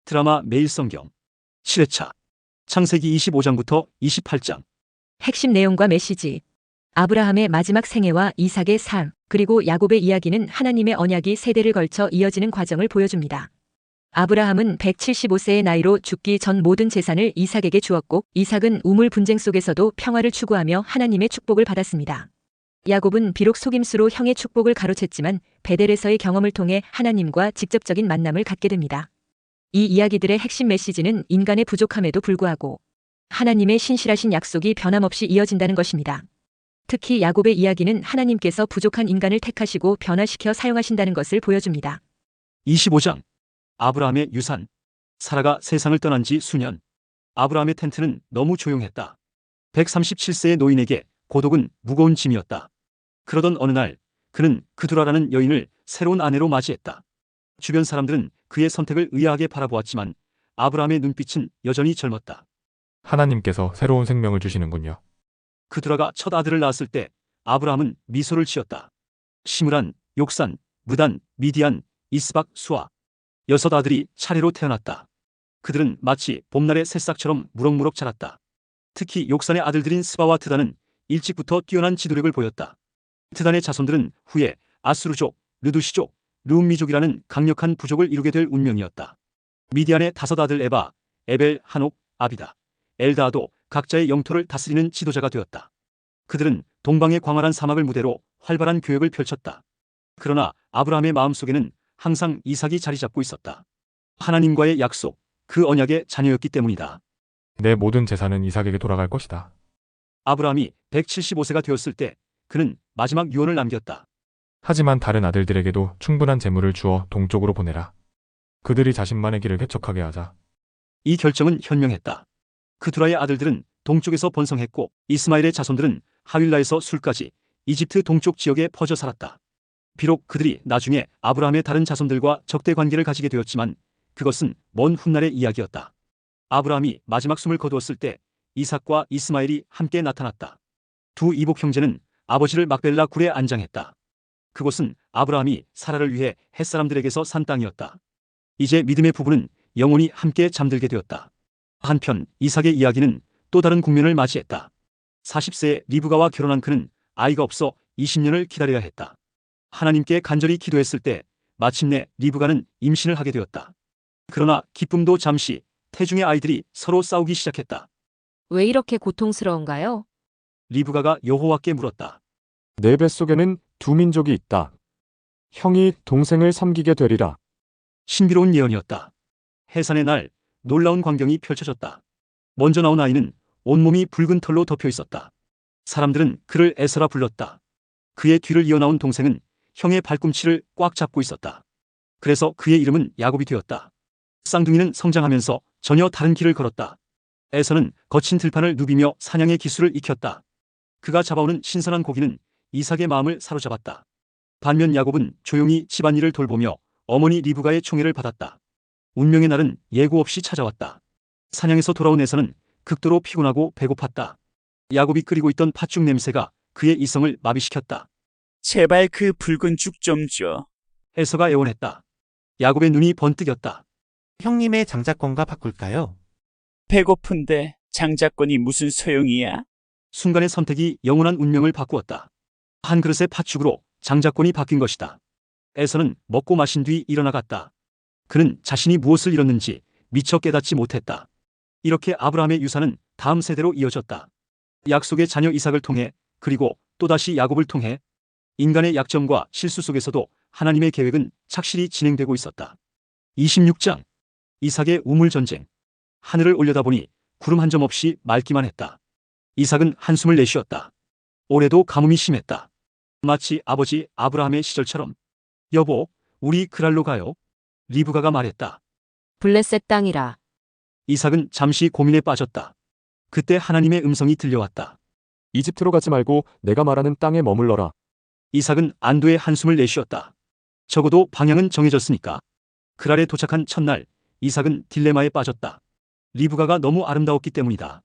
드라마 매일성경 7회차 창세기 25장부터 28장. 핵심 내용과 메시지. 아브라함의 마지막 생애와 이삭의 삶, 그리고 야곱의 이야기는 하나님의 언약이 세대를 걸쳐 이어지는 과정을 보여줍니다. 아브라함은 175세의 나이로 죽기 전 모든 재산을 이삭에게 주었고, 이삭은 우물 분쟁 속에서도 평화를 추구하며 하나님의 축복을 받았습니다. 야곱은 비록 속임수로 형의 축복을 가로챘지만 베델에서의 경험을 통해 하나님과 직접적인 만남을 갖게 됩니다. 이 이야기들의 핵심 메시지는 인간의 부족함에도 불구하고 하나님의 신실하신 약속이 변함없이 이어진다는 것입니다. 특히 야곱의 이야기는 하나님께서 부족한 인간을 택하시고 변화시켜 사용하신다는 것을 보여줍니다. 25장. 아브라함의 유산. 사라가 세상을 떠난 지 수년. 아브라함의 텐트는 너무 조용했다. 137세의 노인에게 고독은 무거운 짐이었다. 그러던 어느 날 그는 그두라라는 여인을 새로운 아내로 맞이했다. 주변 사람들은 그의 선택을 의아하게 바라보았지만 아브라함의 눈빛은 여전히 젊었다. 하나님께서 새로운 생명을 주시는군요. 그두라가 첫 아들을 낳았을 때 아브라함은 미소를 지었다. 시므란, 욕산, 무단, 미디안, 이스박, 수아. 6 아들이 차례로 태어났다. 그들은 마치 봄날의 새싹처럼 무럭무럭 자랐다. 특히 욕산의 아들들인 스바와 드단은 일찍부터 뛰어난 지도력을 보였다. 드단의 자손들은 후에 아수르족, 르두시족, 르움미족이라는 강력한 부족을 이루게 될 운명이었다. 미디안의 5 아들 에바, 에벨, 한옥, 아비다, 엘다도 각자의 영토를 다스리는 지도자가 되었다. 그들은 동방의 광활한 사막을 무대로 활발한 교역을 펼쳤다. 그러나 아브라함의 마음속에는 항상 이삭이 자리 잡고 있었다. 하나님과의 약속, 그 언약의 자녀였기 때문이다. 내 모든 재산은 이삭에게 돌아갈 것이다. 아브라함이 175세가 되었을 때 그는 마지막 유언을 남겼다. 하지만 다른 아들들에게도 충분한 재물을 주어 동쪽으로 보내라. 그들이 자신만의 길을 개척하게 하자. 이 결정은 현명했다. 그두라의 아들들은 동쪽에서 번성했고 이스마엘의 자손들은 하윌라에서 술까지 이집트 동쪽 지역에 퍼져 살았다. 비록 그들이 나중에 아브라함의 다른 자손들과 적대 관계를 가지게 되었지만 그것은 먼 훗날의 이야기였다. 아브라함이 마지막 숨을 거두었을 때 이삭과 이스마엘이 함께 나타났다. 두 이복 형제는 아버지를 막벨라 굴에 안장했다. 그곳은 아브라함이 사라를 위해 햇사람들에게서 산 땅이었다. 이제 믿음의 부부는 영원히 함께 잠들게 되었다. 한편 이삭의 이야기는 또 다른 국면을 맞이했다. 40세에 리브가와 결혼한 그는 아이가 없어 20년을 기다려야 했다. 하나님께 간절히 기도했을 때 마침내 리브가는 임신을 하게 되었다. 그러나 기쁨도 잠시, 태중의 아이들이 서로 싸우기 시작했다. 왜 이렇게 고통스러운가요? 리브가가 여호와께 물었다. 내 뱃속에는 두 민족이 있다. 형이 동생을 섬기게 되리라. 신비로운 예언이었다. 해산의 날 놀라운 광경이 펼쳐졌다. 먼저 나온 아이는 온몸이 붉은 털로 덮여 있었다. 사람들은 그를 에서라 불렀다. 그의 뒤를 이어나온 동생은 형의 발꿈치를 꽉 잡고 있었다. 그래서 그의 이름은 야곱이 되었다. 쌍둥이는 성장하면서 전혀 다른 길을 걸었다. 에서는 거친 들판을 누비며 사냥의 기술을 익혔다. 그가 잡아오는 신선한 고기는 이삭의 마음을 사로잡았다. 반면 야곱은 조용히 집안일을 돌보며 어머니 리브가의 총애를 받았다. 운명의 날은 예고 없이 찾아왔다. 사냥에서 돌아온 에서는 극도로 피곤하고 배고팠다. 야곱이 끓이고 있던 팥죽 냄새가 그의 이성을 마비시켰다. 제발 그 붉은 죽 좀 줘. 에서가 애원했다. 야곱의 눈이 번뜩였다. 형님의 장자권과 바꿀까요? 배고픈데 장자권이 무슨 소용이야? 순간의 선택이 영원한 운명을 바꾸었다. 한 그릇의 팥죽으로 장자권이 바뀐 것이다. 에서는 먹고 마신 뒤 일어나갔다. 그는 자신이 무엇을 잃었는지 미처 깨닫지 못했다. 이렇게 아브라함의 유산은 다음 세대로 이어졌다. 약속의 자녀 이삭을 통해, 그리고 또다시 야곱을 통해. 인간의 약점과 실수 속에서도 하나님의 계획은 착실히 진행되고 있었다. 26장. 이삭의 우물 전쟁. 하늘을 올려다보니 구름 한 점 없이 맑기만 했다. 이삭은 한숨을 내쉬었다. 올해도 가뭄이 심했다. 마치 아버지 아브라함의 시절처럼. 여보, 우리 그랄로 가요? 리브가가 말했다. 블레셋 땅이라. 이삭은 잠시 고민에 빠졌다. 그때 하나님의 음성이 들려왔다. 이집트로 가지 말고 내가 말하는 땅에 머물러라. 이삭은 안도의 한숨을 내쉬었다. 적어도 방향은 정해졌으니까. 그랄에 도착한 첫날 이삭은 딜레마에 빠졌다. 리브가가 너무 아름다웠기 때문이다.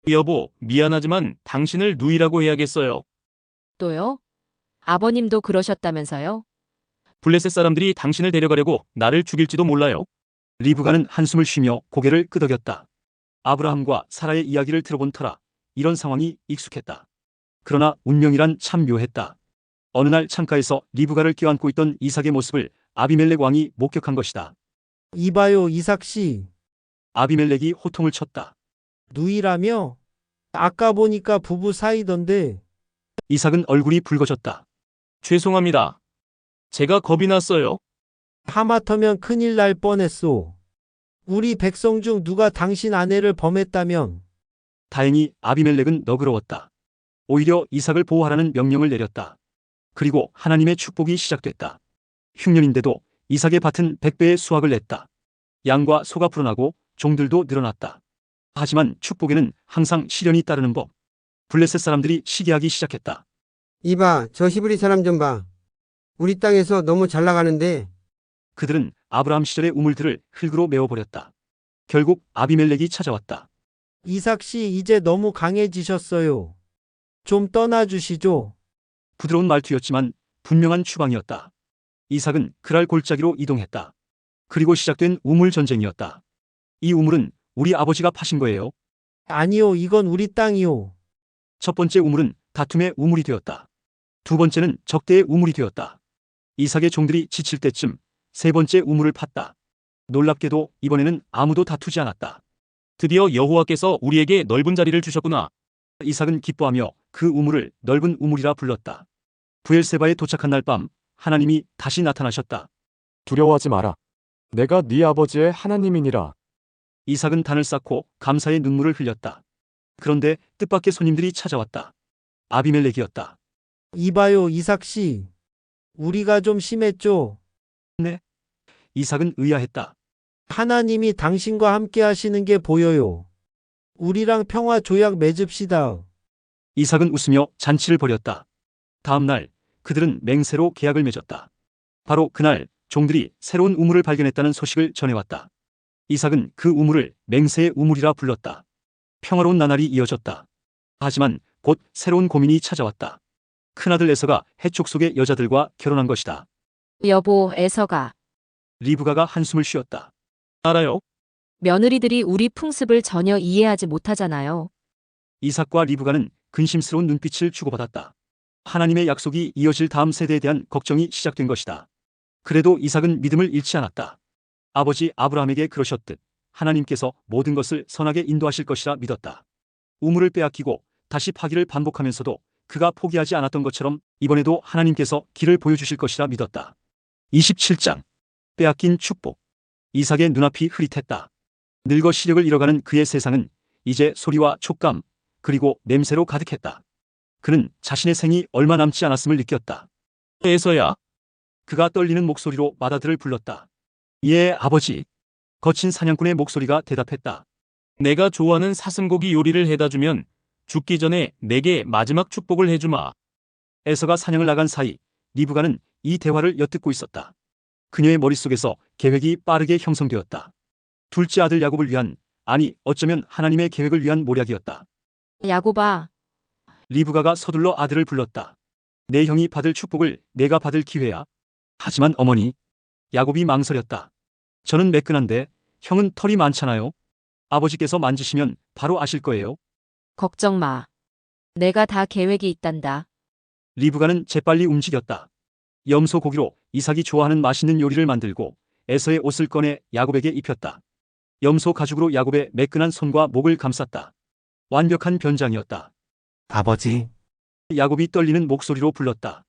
여보, 미안하지만 당신을 누이라고 해야겠어요. 또요? 아버님도 그러셨다면서요? 블레셋 사람들이 당신을 데려가려고 나를 죽일지도 몰라요. 리브가는 한숨을 쉬며 고개를 끄덕였다. 아브라함과 사라의 이야기를 들어본 터라 이런 상황이 익숙했다. 그러나 운명이란 참 묘했다. 어느 날 창가에서 리브가를 껴안고 있던 이삭의 모습을 아비멜렉 왕이 목격한 것이다. 이봐요, 이삭 씨. 아비멜렉이 호통을 쳤다. 누이라며? 아까 보니까 부부 사이던데. 이삭은 얼굴이 붉어졌다. 죄송합니다. 제가 겁이 났어요. 하마터면 큰일 날 뻔했소. 우리 백성 중 누가 당신 아내를 범했다면. 다행히 아비멜렉은 너그러웠다. 오히려 이삭을 보호하라는 명령을 내렸다. 그리고 하나님의 축복이 시작됐다. 흉년인데도 이삭의 밭은 100배의 수확을 냈다. 양과 소가 불어나고 종들도 늘어났다. 하지만 축복에는 항상 시련이 따르는 법. 블레셋 사람들이 시기하기 시작했다. 이봐, 저 히브리 사람 좀 봐. 우리 땅에서 너무 잘 나가는데. 그들은 아브라함 시절의 우물들을 흙으로 메워버렸다. 결국 아비멜렉이 찾아왔다. 이삭 씨 이제 너무 강해지셨어요. 좀 떠나주시죠. 부드러운 말투였지만 분명한 추방이었다. 이삭은 그랄 골짜기로 이동했다. 그리고 시작된 우물 전쟁이었다. 이 우물은 우리 아버지가 파신 거예요. 아니요, 이건 우리 땅이요. 첫 번째 우물은 다툼의 우물이 되었다. 두 번째는 적대의 우물이 되었다. 이삭의 종들이 지칠 때쯤 세 번째 우물을 팠다. 놀랍게도 이번에는 아무도 다투지 않았다. 드디어 여호와께서 우리에게 넓은 자리를 주셨구나. 이삭은 기뻐하며 그 우물을 넓은 우물이라 불렀다. 부엘세바에 도착한 날 밤 하나님이 다시 나타나셨다. 두려워하지 마라. 내가 네 아버지의 하나님이니라. 이삭은 단을 쌓고 감사의 눈물을 흘렸다. 그런데 뜻밖의 손님들이 찾아왔다. 아비멜렉이었다. 이봐요, 이삭 씨. 우리가 좀 심했죠? 이삭은 의아했다. 하나님이 당신과 함께 하시는 게 보여요. 우리랑 평화 조약 맺읍시다. 이삭은 웃으며 잔치를 벌였다. 다음 날 그들은 맹세로 계약을 맺었다. 바로 그날 종들이 새로운 우물을 발견했다는 소식을 전해왔다. 이삭은 그 우물을 맹세의 우물이라 불렀다. 평화로운 나날이 이어졌다. 하지만 곧 새로운 고민이 찾아왔다. 큰아들 에서가 해촉 속의 여자들과 결혼한 것이다. 여보, 에서가. 리브가가 한숨을 쉬었다. 알아요? 며느리들이 우리 풍습을 전혀 이해하지 못하잖아요. 이삭과 리브가는 근심스러운 눈빛을 주고받았다. 하나님의 약속이 이어질 다음 세대에 대한 걱정이 시작된 것이다. 그래도 이삭은 믿음을 잃지 않았다. 아버지 아브라함에게 그러셨듯 하나님께서 모든 것을 선하게 인도하실 것이라 믿었다. 우물을 빼앗기고 다시 파기를 반복하면서도 그가 포기하지 않았던 것처럼 이번에도 하나님께서 길을 보여주실 것이라 믿었다. 27장 빼앗긴 축복. 이삭의 눈앞이 흐릿했다. 늙어 시력을 잃어가는 그의 세상은 이제 소리와 촉감 그리고 냄새로 가득했다. 그는 자신의 생이 얼마 남지 않았음을 느꼈다. 에서야. 그가 떨리는 목소리로 맏아들을 불렀다. 예, 아버지. 거친 사냥꾼의 목소리가 대답했다. 내가 좋아하는 사슴고기 요리를 해다 주면 죽기 전에 내게 마지막 축복을 해주마. 에서가 사냥을 나간 사이 리브가는 이 대화를 엿듣고 있었다. 그녀의 머릿속에서 계획이 빠르게 형성되었다. 둘째 아들 야곱을 위한, 아니 어쩌면 하나님의 계획을 위한 모략이었다. 야곱아, 리브가가 서둘러 아들을 불렀다. 내 형이 받을 축복을 내가 받을 기회야. 하지만 어머니, 야곱이 망설였다. 저는 매끈한데 형은 털이 많잖아요. 아버지께서 만지시면 바로 아실 거예요. 걱정 마. 내가 다 계획이 있단다. 리브가는 재빨리 움직였다. 염소 고기로 이삭이 좋아하는 맛있는 요리를 만들고 에서의 옷을 꺼내 야곱에게 입혔다. 염소 가죽으로 야곱의 매끈한 손과 목을 감쌌다. 완벽한 변장이었다. 아버지, 야곱이 떨리는 목소리로 불렀다.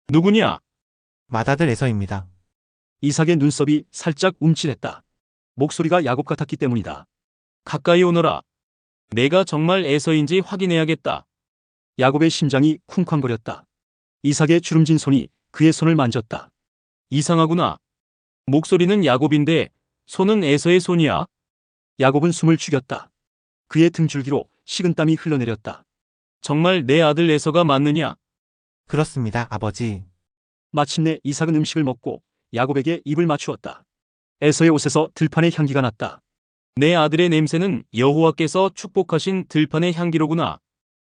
누구냐? 맏아들 에서입니다. 이삭의 눈썹이 살짝 움찔했다. 목소리가 야곱 같았기 때문이다. 가까이 오너라. 내가 정말 에서인지 확인해야겠다. 야곱의 심장이 쿵쾅거렸다. 이삭의 주름진 손이 그의 손을 만졌다. 이상하구나. 목소리는 야곱인데 손은 에서의 손이야. 야곱은 숨을 죽였다. 그의 등줄기로 식은땀이 흘러내렸다. 정말 내 아들 에서가 맞느냐? 그렇습니다, 아버지. 마침내 이삭은 음식을 먹고 야곱에게 입을 맞추었다. 에서의 옷에서 들판의 향기가 났다. 내 아들의 냄새는 여호와께서 축복하신 들판의 향기로구나.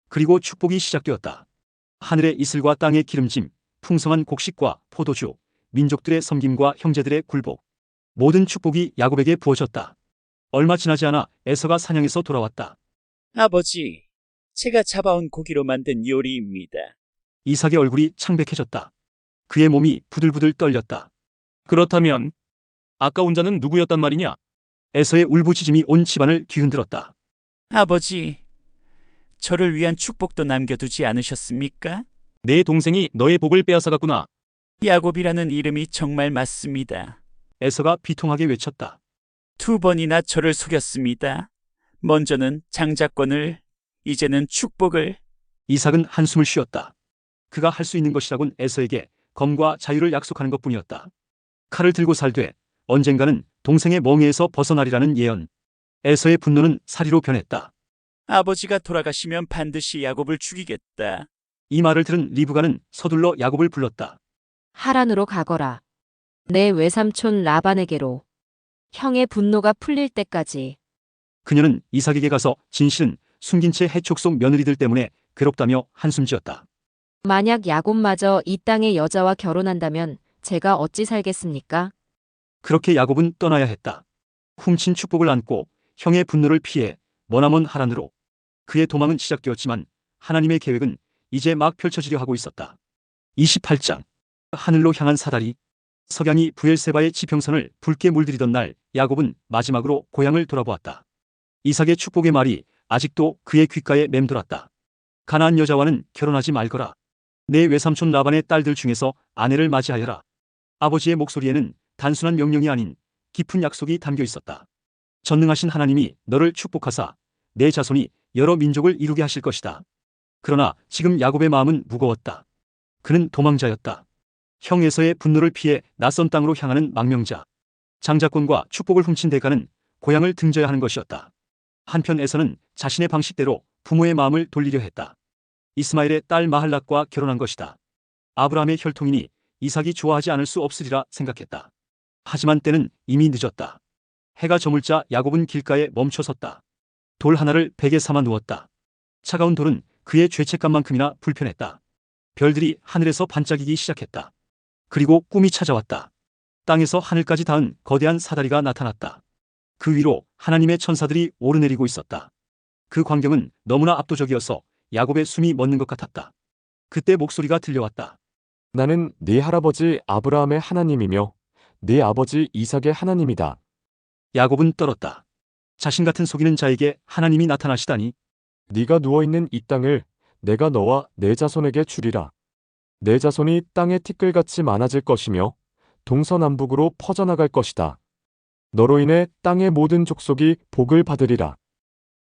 그리고 축복이 시작되었다. 하늘의 이슬과 땅의 기름짐, 풍성한 곡식과 포도주, 민족들의 섬김과 형제들의 굴복. 모든 축복이 야곱에게 부어졌다. 얼마 지나지 않아 에서가 사냥에서 돌아왔다. 아버지, 제가 잡아온 고기로 만든 요리입니다. 이삭의 얼굴이 창백해졌다. 그의 몸이 부들부들 떨렸다. 그렇다면 아까 온자는 누구였단 말이냐? 에서의 울부짖음이 온 집안을 뒤흔들었다. 아버지, 저를 위한 축복도 남겨두지 않으셨습니까? 내 동생이 너의 복을 빼앗아갔구나. 야곱이라는 이름이 정말 맞습니다. 에서가 비통하게 외쳤다. 2번이나 저를 속였습니다. 먼저는 장자권을, 이제는 축복을. 이삭은 한숨을 쉬었다. 그가 할 수 있는 것이라곤 에서에게 검과 자유를 약속하는 것뿐이었다. 칼을 들고 살되 언젠가는 동생의 멍에에서 벗어나리라는 예언. 에서의 분노는 사리로 변했다. 아버지가 돌아가시면 반드시 야곱을 죽이겠다. 이 말을 들은 리브가는 서둘러 야곱을 불렀다. 하란으로 가거라. 내 외삼촌 라반에게로. 형의 분노가 풀릴 때까지. 그녀는 이삭에게 가서 진실은 숨긴 채 해촉 속 며느리들 때문에 괴롭다며 한숨 지었다. 만약 야곱마저 이 땅의 여자와 결혼한다면 제가 어찌 살겠습니까? 그렇게 야곱은 떠나야 했다. 훔친 축복을 안고 형의 분노를 피해 머나먼 하란으로. 그의 도망은 시작되었지만 하나님의 계획은 이제 막 펼쳐지려 하고 있었다. 28장. 하늘로 향한 사다리. 석양이 부엘세바의 지평선을 붉게 물들이던 날 야곱은 마지막으로 고향을 돌아보았다. 이삭의 축복의 말이 아직도 그의 귓가에 맴돌았다. 가나안 여자와는 결혼하지 말거라. 내 외삼촌 라반의 딸들 중에서 아내를 맞이하여라. 아버지의 목소리에는 단순한 명령이 아닌 깊은 약속이 담겨 있었다. 전능하신 하나님이 너를 축복하사 내 자손이 여러 민족을 이루게 하실 것이다. 그러나 지금 야곱의 마음은 무거웠다. 그는 도망자였다. 형 에서의 분노를 피해 낯선 땅으로 향하는 망명자. 장자권과 축복을 훔친 대가는 고향을 등져야 하는 것이었다. 한편 에서는 자신의 방식대로 부모의 마음을 돌리려 했다. 이스마엘의 딸 마할락과 결혼한 것이다. 아브라함의 혈통이니 이삭이 좋아하지 않을 수 없으리라 생각했다. 하지만 때는 이미 늦었다. 해가 저물자 야곱은 길가에 멈춰섰다. 돌 하나를 베개 삼아 누웠다. 차가운 돌은 그의 죄책감만큼이나 불편했다. 별들이 하늘에서 반짝이기 시작했다. 그리고 꿈이 찾아왔다. 땅에서 하늘까지 닿은 거대한 사다리가 나타났다. 그 위로 하나님의 천사들이 오르내리고 있었다. 그 광경은 너무나 압도적이어서 야곱의 숨이 멎는 것 같았다. 그때 목소리가 들려왔다. 나는 네 할아버지 아브라함의 하나님이며 네 아버지 이삭의 하나님이다. 야곱은 떨었다. 자신 같은 속이는 자에게 하나님이 나타나시다니. 네가 누워있는 이 땅을 내가 너와 내 자손에게 주리라. 내 자손이 땅에 티끌같이 많아질 것이며 동서남북으로 퍼져나갈 것이다. 너로 인해 땅의 모든 족속이 복을 받으리라.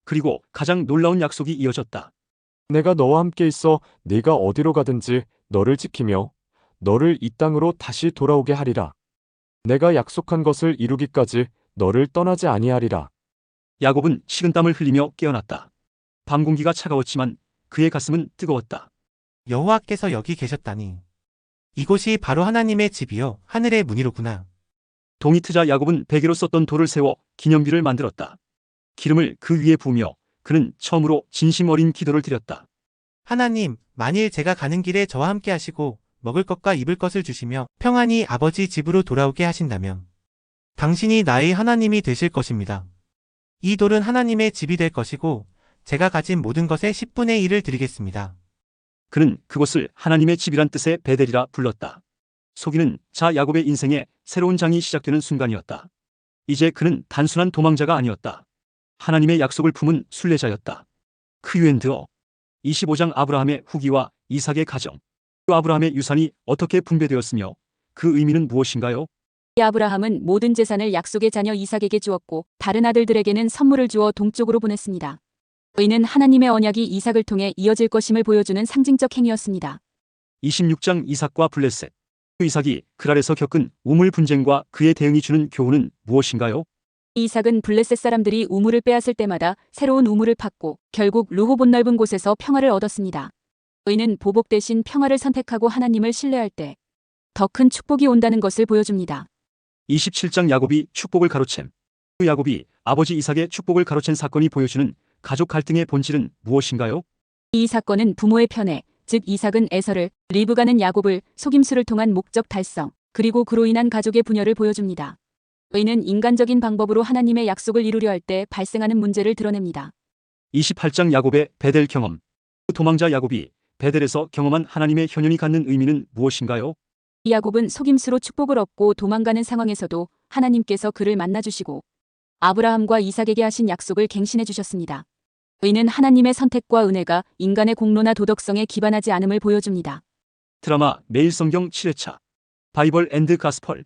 그리고 가장 놀라운 약속이 이어졌다. 내가 너와 함께 있어 네가 어디로 가든지 너를 지키며 너를 이 땅으로 다시 돌아오게 하리라. 내가 약속한 것을 이루기까지 너를 떠나지 아니하리라. 야곱은 식은땀을 흘리며 깨어났다. 밤 공기가 차가웠지만 그의 가슴은 뜨거웠다. 여호와께서 여기 계셨다니. 이곳이 바로 하나님의 집이요 하늘의 문이로구나. 동이 트자 야곱은 베개로 썼던 돌을 세워 기념비를 만들었다. 기름을 그 위에 부으며 그는 처음으로 진심 어린 기도를 드렸다. 하나님, 만일 제가 가는 길에 저와 함께 하시고 먹을 것과 입을 것을 주시며 평안히 아버지 집으로 돌아오게 하신다면 당신이 나의 하나님이 되실 것입니다. 이 돌은 하나님의 집이 될 것이고 제가 가진 모든 것의 10분의 1을 드리겠습니다. 그는 그곳을 하나님의 집이란 뜻의 베델이라 불렀다. 속이는 자 야곱의 인생에 새로운 장이 시작되는 순간이었다. 이제 그는 단순한 도망자가 아니었다. 하나님의 약속을 품은 순례자였다. 크유엔드어 25장. 아브라함의 후기와 이삭의 가정. 아브라함의 유산이 어떻게 분배되었으며 그 의미는 무엇인가요? 아브라함은 모든 재산을 약속의 자녀 이삭에게 주었고 다른 아들들에게는 선물을 주어 동쪽으로 보냈습니다. 이는 하나님의 언약이 이삭을 통해 이어질 것임을 보여주는 상징적 행위였습니다. 26장. 이삭과 블레셋. 이삭이 그랄에서 겪은 우물 분쟁과 그의 대응이 주는 교훈은 무엇인가요? 이삭은 블레셋 사람들이 우물을 빼앗을 때마다 새로운 우물을 팠고 결국 르호봇 넓은 곳에서 평화를 얻었습니다. 이는 보복 대신 평화를 선택하고 하나님을 신뢰할 때 더 큰 축복이 온다는 것을 보여줍니다. 27장. 야곱이 축복을 가로챈. 야곱이 아버지 이삭의 축복을 가로챈 사건이 보여주는 가족 갈등의 본질은 무엇인가요? 이 사건은 부모의 편애, 즉 이삭은 에서를, 리브가는 야곱을 속임수를 통한 목적 달성, 그리고 그로 인한 가족의 분열을 보여줍니다. 의는 인간적인 방법으로 하나님의 약속을 이루려 할 때 발생하는 문제를 드러냅니다. 28장 야곱의 베델 경험. 도망자 야곱이 베델에서 경험한 하나님의 현현이 갖는 의미는 무엇인가요? 야곱은 속임수로 축복을 얻고 도망가는 상황에서도 하나님께서 그를 만나주시고 아브라함과 이삭에게 하신 약속을 갱신해 주셨습니다. 의는 하나님의 선택과 은혜가 인간의 공로나 도덕성에 기반하지 않음을 보여줍니다. 드라마 매일 성경 7회차. 바이벌 앤드 가스펄.